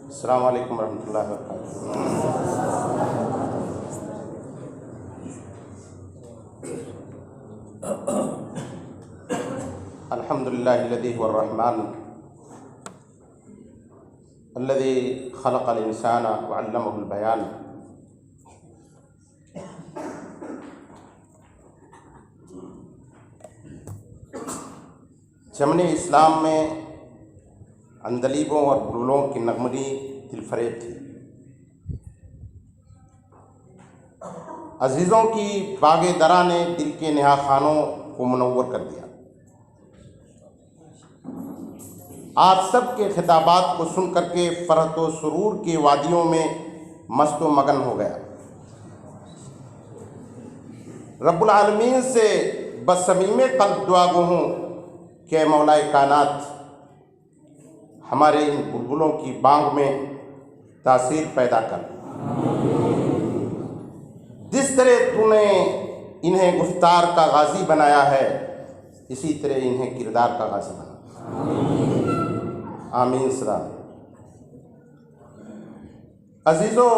السلام علیکم ورحمۃ اللہ وبرکاتہ۔ الحمد للہ الذی هو الرحمن الذی خلق الانسان وعلمہ البیان۔ چمن اسلام میں عندلیبوں اور بلبلوں کی نغمگی دل فریب تھی۔ عزیزوں کی باغ درا نے دل کے نہا خانوں کو منور کر دیا۔ آپ سب کے خطابات کو سن کر کے فرحت و سرور کی وادیوں میں مست و مگن ہو گیا۔ رب العالمین سے بصمیم قلب دعا گو ہوں کہ مولا کائنات ہمارے ان بلبلوں کی بانگ میں تاثیر پیدا کر۔ جس طرح تو نے انہیں گفتار کا غازی بنایا ہے، اسی طرح انہیں کردار کا غازی بنا۔ آمین صدا۔ عزیزو،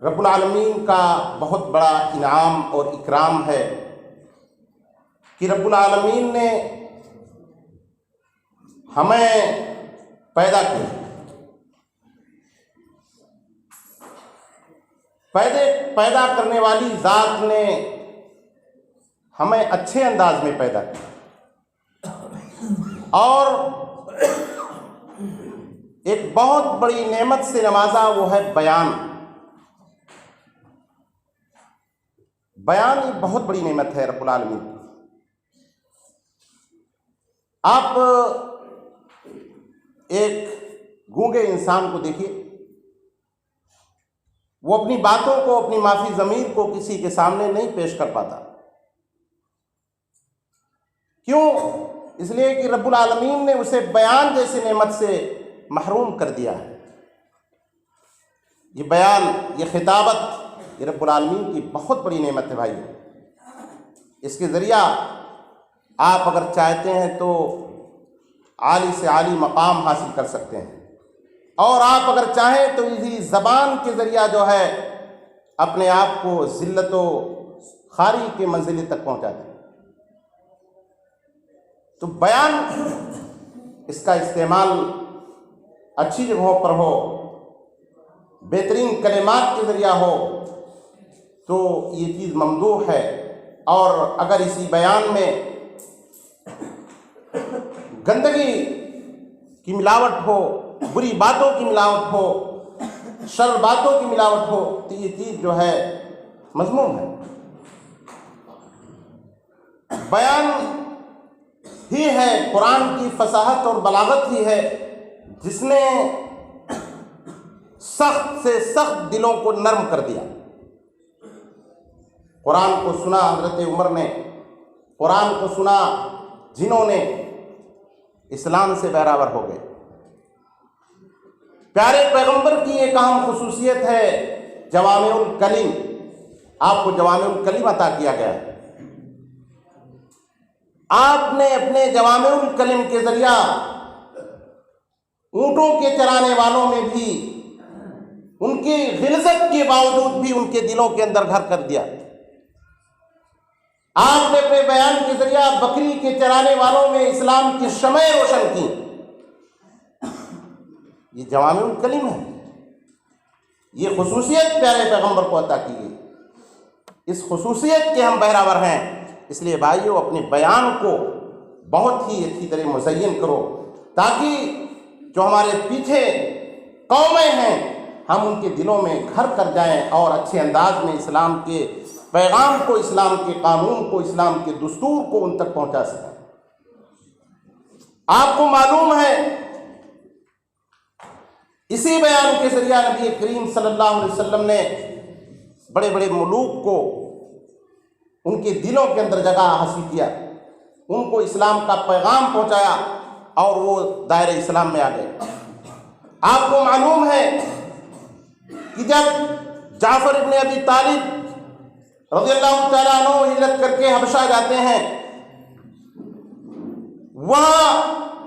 رب العالمین کا بہت بڑا انعام اور اکرام ہے کہ رب العالمین نے ہمیں پیدا کیا۔ پیدا کرنے والی ذات نے ہمیں اچھے انداز میں پیدا کیا، اور ایک بہت بڑی نعمت سے نوازا، وہ ہے بیان۔ بیان ایک بہت بڑی نعمت ہے رب العالمین کی۔ آپ ایک گونگے انسان کو دیکھیے، وہ اپنی باتوں کو، اپنی معافی ضمیر کو کسی کے سامنے نہیں پیش کر پاتا۔ کیوں؟ اس لیے کہ رب العالمین نے اسے بیان جیسی نعمت سے محروم کر دیا ہے۔ یہ بیان، یہ خطابت، یہ رب العالمین کی بہت بڑی نعمت ہے بھائی۔ اس کے ذریعہ آپ اگر چاہتے ہیں تو عالی سے عالی مقام حاصل کر سکتے ہیں، اور آپ اگر چاہیں تو اسی زبان کے ذریعہ جو ہے اپنے آپ کو ذلت و خواری کے منزل تک پہنچا دیں۔ تو بیان، اس کا استعمال اچھی جگہوں پر ہو، بہترین کلمات کے ذریعہ ہو تو یہ چیز ممدوح ہے۔ اور اگر اسی بیان میں گندگی کی ملاوٹ ہو، بری باتوں کی ملاوٹ ہو، شر باتوں کی ملاوٹ ہو، تو یہ چیز جو ہے مذموم ہے۔ بیان ہی ہے، قرآن کی فصاحت اور بلاغت ہی ہے جس نے سخت سے سخت دلوں کو نرم کر دیا۔ قرآن کو سنا حضرت عمر نے، قرآن کو سنا جنہوں نے اسلام سے بہراور ہو گئے۔ پیارے پیغمبر کی ایک اہم خصوصیت ہے جوامع الکلم۔ آپ کو جوامع الکلم عطا کیا گیا ہے۔ آپ نے اپنے جوامع الکلم کے ذریعہ اونٹوں کے چرانے والوں میں بھی ان کی غلظت کے باوجود بھی ان کے دلوں کے اندر گھر کر دیا۔ آپ نے اپنے بیان کے ذریعہ بکری کے چرانے والوں میں اسلام کی شمع روشن کی۔ یہ جوامع الکلم ہے، یہ خصوصیت پیارے پیغمبر کو عطا کی گئی۔ اس خصوصیت کے ہم بہراور ہیں، اس لیے بھائیو اپنے بیان کو بہت ہی اچھی طرح مزین کرو، تاکہ جو ہمارے پیچھے قومیں ہیں ہم ان کے دلوں میں گھر کر جائیں اور اچھے انداز میں اسلام کے پیغام کو، اسلام کے قانون کو، اسلام کے دستور کو ان تک پہنچا سکیں۔ آپ کو معلوم ہے اسی بیان کے ذریعہ نبی کریم صلی اللہ علیہ وسلم نے بڑے بڑے ملوک کو ان کے دلوں کے اندر جگہ حاصل کیا، ان کو اسلام کا پیغام پہنچایا اور وہ دائرہ اسلام میں آ گئے۔ آپ کو معلوم ہے کہ جب جعفر ابن ابی طالب رضی اللہ تعالیٰ عنہ ہجرت کر کے حبشہ جاتے ہیں، وہاں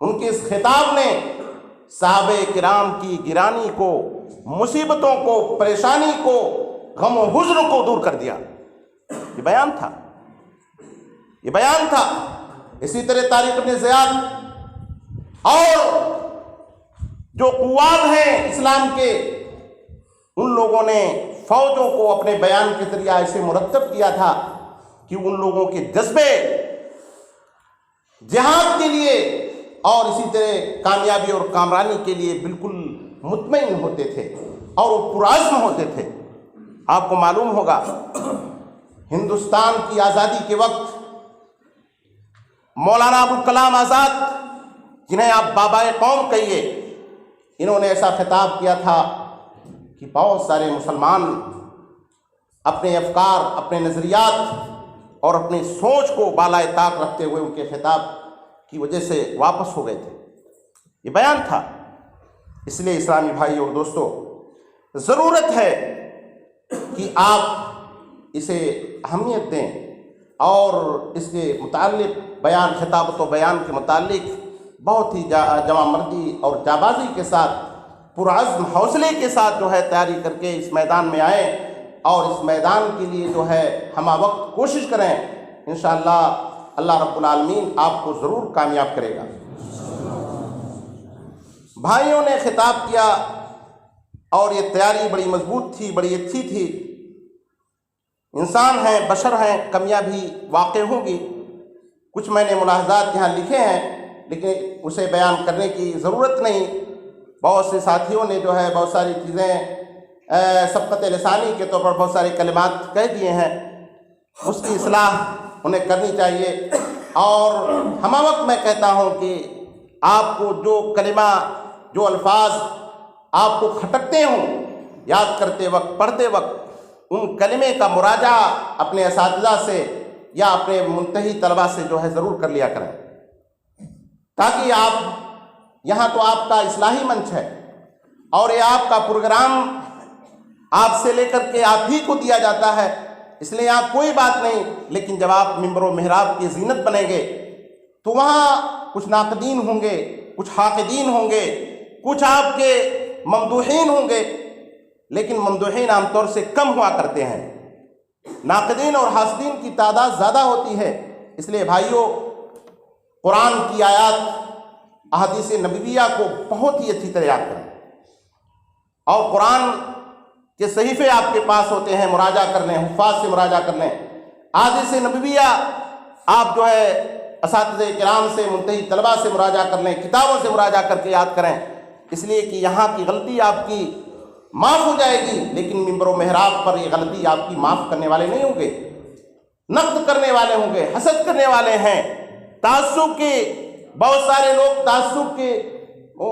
ان کے اس خطاب نے صحابہ کرام کی گرانی کو، مصیبتوں کو، پریشانی کو، غم و حزن کو دور کر دیا۔ یہ بیان تھا، یہ بیان تھا۔ اسی طرح طارق بن زیاد اور جو قواد ہیں اسلام کے، ان لوگوں نے فوجوں کو اپنے بیان کے ذریعے ایسے مرتب کیا تھا کہ ان لوگوں کے جذبے جہاد کے لیے اور اسی طرح کامیابی اور کامرانی کے لیے بالکل مطمئن ہوتے تھے اور وہ پرعزم ہوتے تھے۔ آپ کو معلوم ہوگا ہندوستان کی آزادی کے وقت مولانا ابوالکلام آزاد، جنہیں آپ بابائے قوم کہیے، انہوں نے ایسا خطاب کیا تھا کہ بہت سارے مسلمان اپنے افکار، اپنے نظریات اور اپنی سوچ کو بالائے طاق رکھتے ہوئے ان کے خطاب کی وجہ سے واپس ہو گئے تھے۔ یہ بیان تھا۔ اس لیے اسلامی بھائی اور دوستو، ضرورت ہے کہ آپ اسے اہمیت دیں اور اس کے متعلق بیان، خطابت و بیان کے متعلق بہت ہی جوان مردی اور جابازی کے ساتھ، پرعزم حوصلے کے ساتھ جو ہے تیاری کر کے اس میدان میں آئیں اور اس میدان کے لیے جو ہے ہمہ وقت کوشش کریں۔ انشاءاللہ اللہ رب العالمین آپ کو ضرور کامیاب کرے گا۔ بھائیوں نے خطاب کیا اور یہ تیاری بڑی مضبوط تھی، بڑی اچھی تھی۔ انسان ہیں، بشر ہیں، کمیاں بھی واقع ہوں گی۔ کچھ میں نے ملاحظات یہاں لکھے ہیں لیکن اسے بیان کرنے کی ضرورت نہیں۔ بہت سے ساتھیوں نے جو ہے بہت ساری چیزیں سبقت لسانی کے طور پر بہت سارے کلمات کہہ دیے ہیں، اس کی اصلاح انہیں کرنی چاہیے۔ اور ہمہ وقت میں کہتا ہوں کہ آپ کو جو کلمہ، جو الفاظ آپ کو کھٹکتے ہوں یاد کرتے وقت، پڑھتے وقت، ان کلمے کا مراجعہ اپنے اساتذہ سے یا اپنے منتہی طلبہ سے جو ہے ضرور کر لیا کریں، تاکہ آپ، یہاں تو آپ کا اصلاحی منچ ہے اور یہ آپ کا پروگرام آپ سے لے کر کے آپ ہی کو دیا جاتا ہے، اس لیے آپ کوئی بات نہیں، لیکن جب آپ ممبر و محراب کی زینت بنیں گے تو وہاں کچھ ناقدین ہوں گے، کچھ حاقدین ہوں گے، کچھ آپ کے ممدوحین ہوں گے، لیکن ممدوحین عام طور سے کم ہوا کرتے ہیں، ناقدین اور حاسدین کی تعداد زیادہ ہوتی ہے۔ اس لیے بھائیوں، قرآن کی آیات، احادیث نبویہ کو بہت ہی اچھی طرح یاد کریں اور قرآن کے صحیفے آپ کے پاس ہوتے ہیں، مراجعہ کر لیں، حفاظ سے مراجعہ کر لیں۔ احادیث نبویہ آپ جو ہے اساتذہ کرام سے، منتہی طلبہ سے مراجعہ کر لیں، کتابوں سے مراجعہ کر کے یاد کریں، اس لیے کہ یہاں کی غلطی آپ کی معاف ہو جائے گی، لیکن ممبر و محراب پر یہ غلطی آپ کی معاف کرنے والے نہیں ہوں گے، نقد کرنے والے ہوں گے، حسد کرنے والے ہیں، تعصب کے بہت سارے لوگ تعصب کے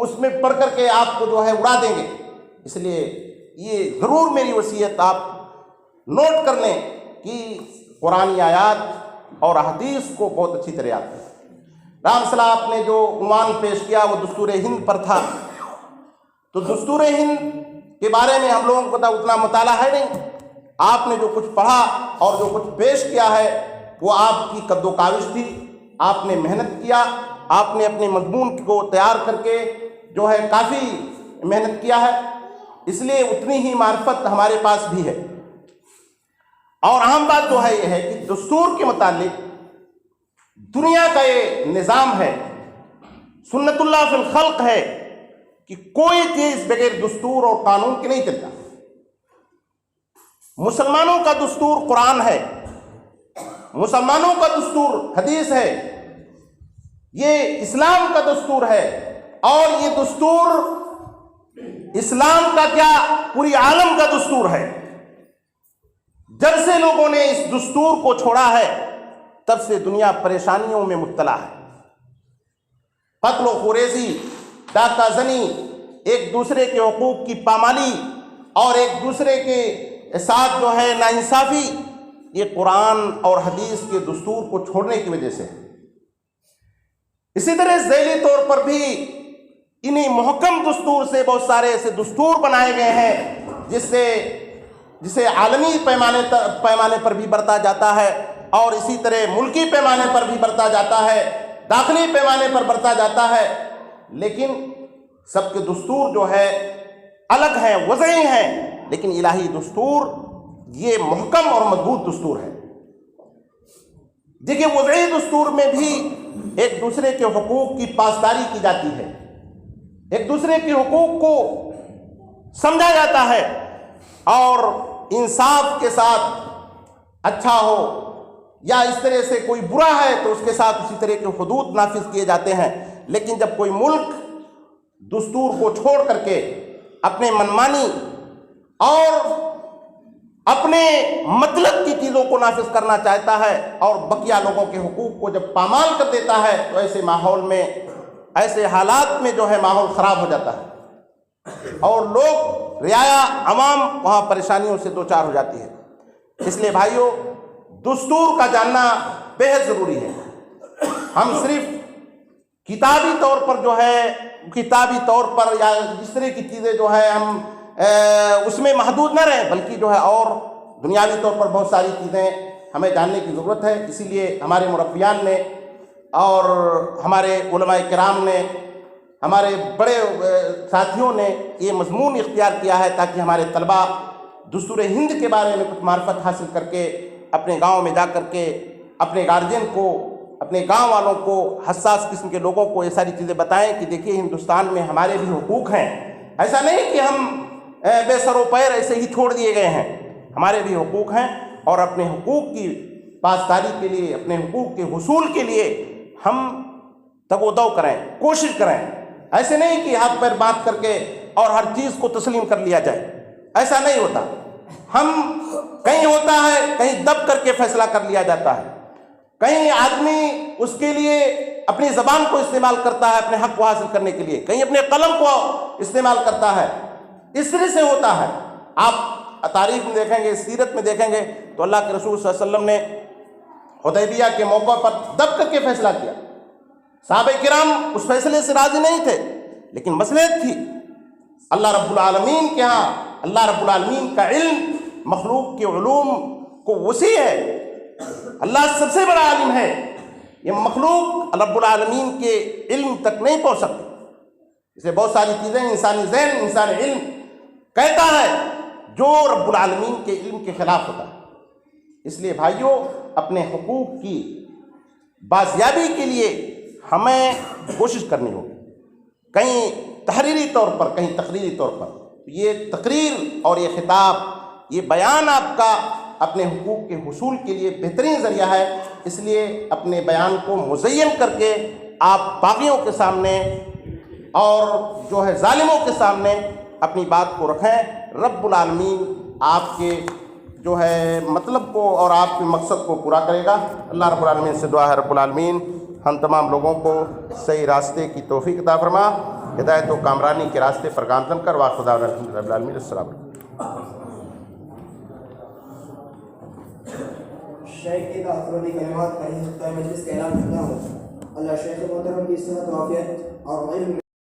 اس میں پڑھ کر کے آپ کو جو ہے اڑا دیں گے۔ اس لیے یہ ضرور میری وصیت آپ نوٹ کر لیں کہ قرآنی آیات اور حدیث کو بہت اچھی طرح یاد کریں۔ رام صلاح نے جو عنوان پیش کیا وہ دستور ہند پر تھا، تو دستور ہند کے بارے میں ہم لوگوں کو اتنا مطالعہ ہے نہیں۔ آپ نے جو کچھ پڑھا اور جو کچھ پیش کیا ہے وہ آپ کی قد و کاوش تھی، آپ نے محنت کیا، آپ نے اپنے مضمون کو تیار کر کے جو ہے کافی محنت کیا ہے، اس لیے اتنی ہی معرفت ہمارے پاس بھی ہے۔ اور اہم بات جو ہے یہ ہے کہ دستور کے متعلق دنیا کا یہ نظام ہے، سنت اللہ فی الخلق ہے کہ کوئی چیز بغیر دستور اور قانون کے نہیں چلتا۔ مسلمانوں کا دستور قرآن ہے، مسلمانوں کا دستور حدیث ہے، یہ اسلام کا دستور ہے، اور یہ دستور اسلام کا کیا پوری عالم کا دستور ہے۔ جب سے لوگوں نے اس دستور کو چھوڑا ہے تب سے دنیا پریشانیوں میں مبتلا ہے۔ قتل و خریزی، ڈاکہ زنی، ایک دوسرے کے حقوق کی پامالی اور ایک دوسرے کے ساتھ جو ہے ناانصافی، یہ قرآن اور حدیث کے دستور کو چھوڑنے کی وجہ سے۔ اسی طرح ذیلی طور پر بھی انہی محکم دستور سے بہت سارے ایسے دستور بنائے گئے ہیں جسے عالمی پیمانے پر بھی برتا جاتا ہے اور اسی طرح ملکی پیمانے پر بھی برتا جاتا ہے، داخلی پیمانے پر برتا جاتا ہے، لیکن سب کے دستور جو ہے الگ ہیں، وضعی ہیں، لیکن الہی دستور یہ محکم اور مضبوط دستور ہے۔ دیکھیے وضعی دستور میں بھی ایک دوسرے کے حقوق کی پاسداری کی جاتی ہے، ایک دوسرے کے حقوق کو سمجھا جاتا ہے، اور انصاف کے ساتھ اچھا ہو یا اس طرح سے کوئی برا ہے تو اس کے ساتھ اسی طرح کے حدود نافذ کیے جاتے ہیں۔ لیکن جب کوئی ملک دستور کو چھوڑ کر کے اپنے منمانی اور اپنے مطلب کی چیزوں کو نافذ کرنا چاہتا ہے اور بقیہ لوگوں کے حقوق کو جب پامال کر دیتا ہے تو ایسے ماحول میں، ایسے حالات میں جو ہے ماحول خراب ہو جاتا ہے اور لوگ، رعایا، عوام وہاں پریشانیوں سے دوچار ہو جاتی ہے۔ اس لیے بھائیوں، دستور کا جاننا بہت ضروری ہے۔ ہم صرف کتابی طور پر جو ہے، کتابی طور پر یا اس طرح کی چیزیں جو ہے ہم اس میں محدود نہ رہیں، بلکہ جو ہے اور دنیاوی طور پر بہت ساری چیزیں ہمیں جاننے کی ضرورت ہے۔ اسی لیے ہمارے مربیان نے اور ہمارے علماء کرام نے، ہمارے بڑے ساتھیوں نے یہ مضمون اختیار کیا ہے تاکہ ہمارے طلباء دستور ہند کے بارے میں کچھ معرفت حاصل کر کے اپنے گاؤں میں جا کر کے اپنے گارجین کو، اپنے گاؤں والوں کو، حساس قسم کے لوگوں کو یہ ساری چیزیں بتائیں کہ دیکھیے ہندوستان میں ہمارے بھی حقوق ہیں، ایسا نہیں کہ ہم بے سر و پیر ایسے ہی چھوڑ دیے گئے ہیں، ہمارے بھی حقوق ہیں، اور اپنے حقوق کی پاسداری کے لیے، اپنے حقوق کے حصول کے لیے ہم تگ و دو کریں، کوشش کریں۔ ایسے نہیں کہ ہاتھ پیر باندھ کر کے اور ہر چیز کو تسلیم کر لیا جائے، ایسا نہیں ہوتا۔ ہم کہیں ہوتا ہے، کہیں دب کر کے فیصلہ کر لیا جاتا ہے، کہیں آدمی اس کے لیے اپنی زبان کو استعمال کرتا ہے اپنے حق کو حاصل کرنے کے لیے، کہیں اپنے قلم کو استعمال کرتا ہے، اس طرح سے ہوتا ہے۔ آپ تاریخ میں دیکھیں گے، سیرت میں دیکھیں گے تو اللہ کے رسول صلی اللہ علیہ وسلم نے حدیبیہ کے موقع پر دب کر کے فیصلہ کیا۔ صحابہ کرام اس فیصلے سے راضی نہیں تھے، لیکن مصلحت تھی۔ اللہ رب العالمین کے ہاں، اللہ رب العالمین کا علم مخلوق کے علوم کو وسیع ہے، اللہ سب سے بڑا عالم ہے، یہ مخلوق رب العالمین کے علم تک نہیں پہنچ سکتی۔ اسے بہت ساری چیزیں انسانی ذہن، انسانی علم کہتا ہے جو رب العالمین کے علم کے خلاف ہوتا ہے۔ اس لیے بھائیوں، اپنے حقوق کی بازیابی کے لیے ہمیں کوشش کرنی ہوگی، کہیں تحریری طور پر، کہیں تقریری طور پر۔ یہ تقریر اور یہ خطاب، یہ بیان آپ کا اپنے حقوق کے حصول کے لیے بہترین ذریعہ ہے۔ اس لیے اپنے بیان کو مزین کر کے آپ باغیوں کے سامنے اور جو ہے ظالموں کے سامنے اپنی بات کو رکھیں۔ رب العالمین آپ کے جو ہے مطلب کو اور آپ کے مقصد کو پورا کرے گا۔ اللہ رب العالمین سے دعا ہے رب العالمین ہم تمام لوگوں کو صحیح راستے کی توفیق عطا فرما، ہدایت و کامرانی کے راستے پر گامزن کر۔ واخر دعوانا الحمد للہ رب العالمین۔ السلام علیکم۔ شیخ کے تعارفی کلمات پڑھی خطبہ مجلس کا اعلان کرتا ہوں۔ اللہ شیخ محترم کی صحت و عافیت اور علم